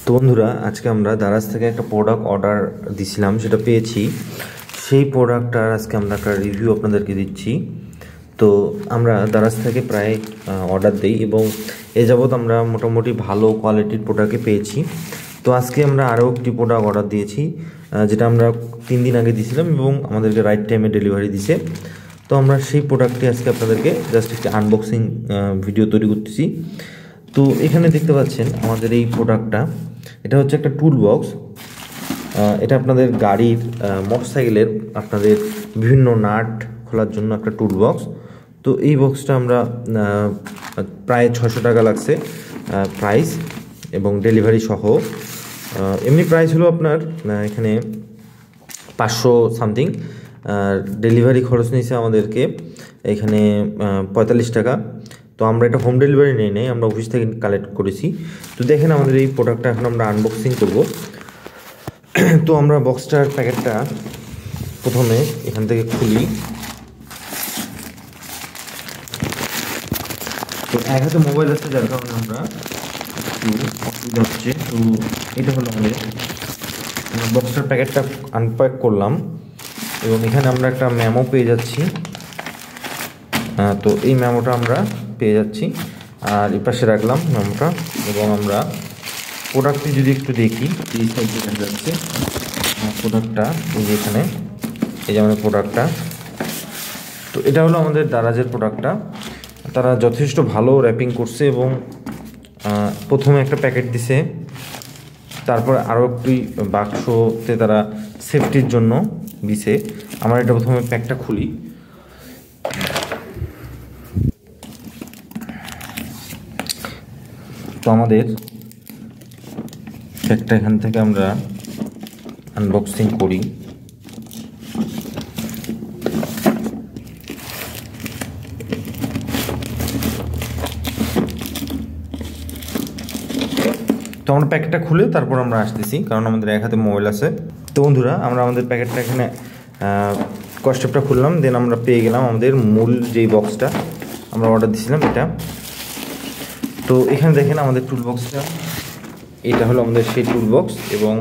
তো বন্ধুরা, আজকে আমরা দারাজ থেকে একটা প্রোডাক্ট অর্ডার দিছিলাম, সেটা পেয়েছি। সেই প্রোডাক্টটার আজকে আমরা একটা রিভিউ আপনাদেরকে দিচ্ছি। তো আমরা দারাজ থেকে প্রায় অর্ডার দিই এবং এ যাবৎ আমরা মোটামুটি ভালো কোয়ালিটির প্রোডাক্টই পেয়েছি। তো আজকে আমরা আরও একটি প্রোডাক্ট অর্ডার দিয়েছি, যেটা আমরা 3 দিন আগে দিয়েছিলাম এবং আমাদেরকে রাইট টাইমে ডেলিভারি দিছে। তো আমরা সেই প্রোডাক্টটি আজকে আপনাদেরকে জাস্ট একটি আনবক্সিং ভিডিও তৈরি করতেছি। তো এখানে দেখতে পাচ্ছেন আমাদের এই প্রোডাক্টটা, এটা হচ্ছে একটা টুল বক্স। এটা আপনাদের গাড়ির মোটরসাইকেলের আপনাদের বিভিন্ন নাট খোলার জন্য একটা টুল বক্স। তো এই বক্সটা আমরা প্রায় 600 টাকা লাগছে প্রাইস, এবং ডেলিভারি সহ। এমনি প্রাইস হলো আপনার এখানে 500 সামথিং। ডেলিভারি খরচ নিয়েছে আমাদেরকে এখানে 45 টাকা। তো আমরা এটা হোম ডেলিভারি নিয়ে নেই, আমরা অফিস থেকে কালেক্ট করেছি। তো দেখেন আমাদের এই প্রোডাক্টটা এখন আমরা আনবক্সিং করব। তো আমরা বক্সটার প্যাকেটটা প্রথমে এখান থেকে খুলি। তো এক হাতে মোবাইল আছে, যার কারণে আমরা একটু অসুবিধা হচ্ছে। তো এটা হলো আমাদের বক্সটার প্যাকেটটা আনপ্যাক করলাম এবং এখানে আমরা একটা মেমো পেয়ে যাচ্ছি। তো এই মেমোটা আমরা পেয়ে যাচ্ছি, আর এই পাশে রাখলাম মেমোটা। এবং আমরা প্রোডাক্টটি যদি একটু দেখি, এই সাইডে দেখা যাচ্ছে প্রোডাক্টটা, এই যে এখানে, এই যে আমাদের প্রোডাক্টটা। তো এটা হলো আমাদের দারাজের প্রোডাক্টটা। তারা যথেষ্ট ভালো র্যাপিং করছে এবং প্রথমে একটা প্যাকেট দিছে, তারপর আরও একটি বাক্সতে তারা সেফটির জন্য দিছে। আমরা এটা প্রথমে প্যাকটা খুলি। তো আমাদের প্যাকটা এখান থেকে আমরা আনবক্সিং করি। তো আমরা প্যাকেটটা খুলে তারপর আমরা আসতেছি, কারণ আমাদের এক হাতে মোবাইল আছে। তো বন্ধুরা, আমরা আমাদের প্যাকেটটা এখানে কস্টেপটা খুললাম, দেন আমরা পেয়ে গেলাম আমাদের মূল যেই বক্সটা আমরা অর্ডার দিয়েছিলাম, এটা। তো এখানে দেখেন আমাদের টুল বক্সটা, এটা হলো আমাদের সেই টুল বক্স। এবং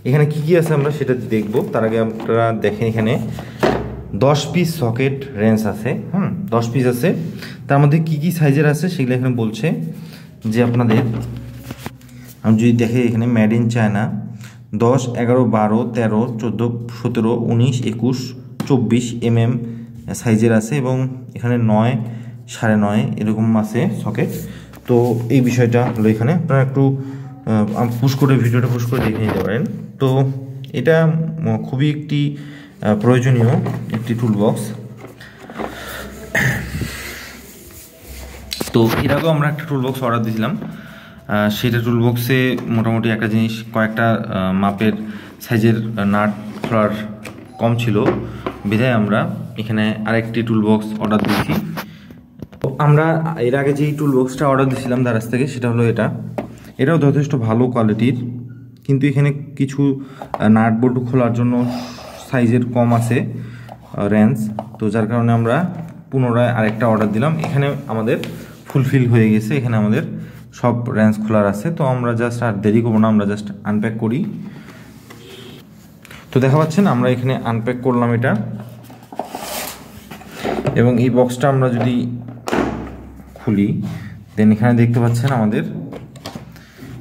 এখানে কি কি আছে আমরা সেটা দেখব। তার আগে আপনারা দেখেন, এখানে 10 পিস সকেট রেঞ্জ আছে। 10 পিস আছে। তার মধ্যে কি কি সাইজের আছে সেগুলো এখানে বলছে। যে আপনাদের আমি যদি দেখে, এখানে মেড ইন চায়না 10, 11, 12, 13, 14, 17, 19, 21, 24 mm সাইজের আছে, এবং এখানে 9, 9.5 এরকম আছে সকেট। তো এই বিষয়টা হলো এখানে, আপনারা একটু ভিডিওটা পুশ করে দেখে নিতে পারেন। তো এটা খুবই একটি প্রয়োজনীয় একটি টুল বক্স। তো এর আগেও আমরা একটা টুল বক্স অর্ডার দিয়েছিলাম, সেটা টুল বক্সে মোটামুটি একটা জিনিস, কয়েকটা মাপের সাইজের নাট খোলার কম ছিল, বিধায় আমরা এখানে আরেকটি টুল বক্স অর্ডার দিয়েছি। আমরা এর আগে যেই টুল বক্সটা অর্ডার দিয়েছিলাম দারাজ থেকে, সেটা হলো এটাও যথেষ্ট ভালো কোয়ালিটির, কিন্তু এখানে কিছু নাট বল্টু খোলার জন্য সাইজের কম আছে রেঞ্জ। তো যার কারণে আমরা পুনরায় আরেকটা অর্ডার দিলাম। এখানে আমাদের ফুলফিল হয়ে গেছে, এখানে আমাদের সব রেঞ্জ খোলার আছে। তো আমরা জাস্ট আর দেরি করবো না, আমরা জাস্ট আনপ্যাক করি। তো দেখা পাচ্ছেন আমরা এখানে আনপ্যাক করলাম এটা। এবং এই বক্সটা আমরা যদি খুলি, দেন এখানে দেখতে পাচ্ছেন আমাদের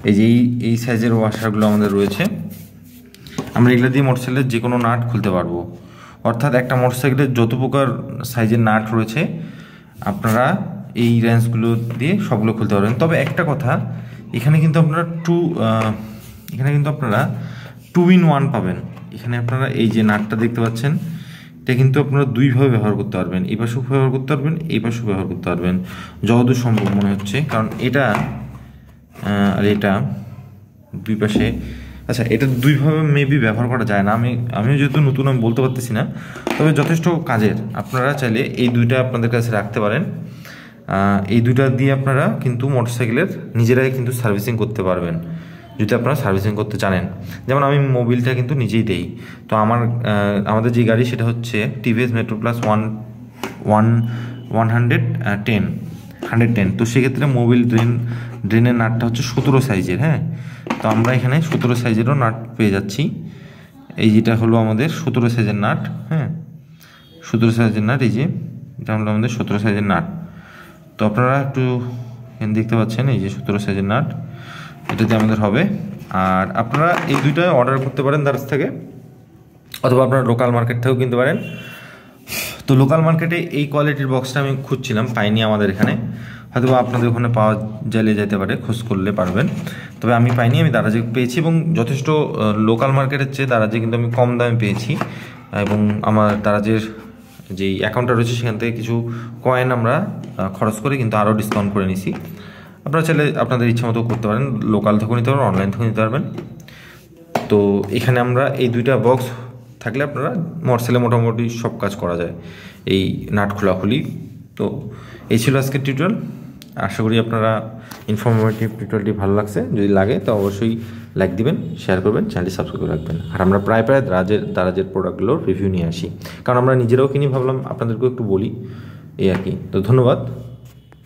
এই যে এই সাইজের ওয়াশারগুলো আমাদের রয়েছে। আমরা এগুলো দিয়ে মোটরসাইকেলের যে কোনো নাট খুলতে পারবো। অর্থাৎ একটা মোটরসাইকেলের যত প্রকার সাইজের নাট রয়েছে, আপনারা এই রেঞ্জগুলো দিয়ে সবগুলো খুলতে পারবেন। তবে একটা কথা, এখানে কিন্তু আপনারা টু ইন ওয়ান পাবেন। এখানে আপনারা এই যে নাটটা দেখতে পাচ্ছেন, এটা কিন্তু আপনারা দুইভাবে ব্যবহার করতে পারবেন। এই পাশেও ব্যবহার করতে পারবেন, এই পাশেও ব্যবহার করতে পারবেন, যতদূর সম্ভব মনে হচ্ছে। কারণ এটা আর এটা দুই পাশে, আচ্ছা, এটা দুইভাবে মেবি ব্যবহার করা যায় না। আমিও যেহেতু নতুন, আমি বলতে পারতেছি না, তবে যথেষ্ট কাজের। আপনারা চাইলে এই দুইটা আপনাদের কাছে রাখতে পারেন। এই দুইটা দিয়ে আপনারা কিন্তু মোটরসাইকেলের নিজেরাই কিন্তু সার্ভিসিং করতে পারবেন, যদি আপনারা সার্ভিসিং করতে জানেন। যেমন আমি মোবিলটা কিন্তু নিজেই দেই। তো আমাদের যে গাড়ি, সেটা হচ্ছে টিভিএস মেট্রো প্লাস 110। তো সেক্ষেত্রে মোবিল ড্রেনের নাটটা হচ্ছে 17 সাইজের। হ্যাঁ, তো আমরা এখানে 17 সাইজেরও নাট পেয়ে যাচ্ছি। এই যেটা হলো আমাদের 17 সাইজের নাট। হ্যাঁ, 17 সাইজের নাট, এই যে এটা হলো আমাদের 17 সাইজের নাট। তো আপনারা একটু দেখতে পাচ্ছেন এই যে 17 সাইজের নাট, এটাতে আমাদের হবে। আর আপনারা এই দুইটা অর্ডার করতে পারেন দারাজ থেকে, অথবা আপনারা লোকাল মার্কেট থেকেও কিনতে পারেন। তো লোকাল মার্কেটে এই কোয়ালিটির বক্সটা আমি খুঁজছিলাম, পাইনি আমাদের এখানে, হয়তো আপনাদের ওখানে পাওয়া যাইলে যেতে পারে, খোঁজ করলে পারবেন। তবে আমি পাইনি, আমি দারাজে পেয়েছি, এবং যথেষ্ট লোকাল মার্কেটের চেয়ে দারাজে কিন্তু আমি কম দামে পেয়েছি। এবং আমার দারাজের যেই অ্যাকাউন্টটা রয়েছে সেখান থেকে কিছু কয়েন আমরা খরচ করে কিন্তু আরও ডিসকাউন্ট করে নিছি। আপনারা চাইলে আপনাদের ইচ্ছা মতো করতে পারেন, লোকাল থেকেও নিতে পারবেন, অনলাইন থেকেও নিতে পারবেন। তো এখানে আমরা এই দুইটা বক্স থাকলে আপনারা মরসেলে মোটামুটি সব কাজ করা যায়, এই নাট খোলাখুলি। তো এই ছিল আজকের টিউটোরিয়াল। আশা করি আপনারা ইনফরমেটিভ টিউটোরিয়ালটি ভালো লাগছে। যদি লাগে তো অবশ্যই লাইক দিবেন, শেয়ার করবেন, চ্যানেলটি সাবস্ক্রাইব করে রাখবেন। আর আমরা প্রায় দারাজের প্রোডাক্টগুলোর রিভিউ নিয়ে আসি, কারণ আমরা নিজেরাও কিনি, ভাবলাম আপনাদেরকেও একটু বলি, এই আর কি। তো ধন্যবাদ।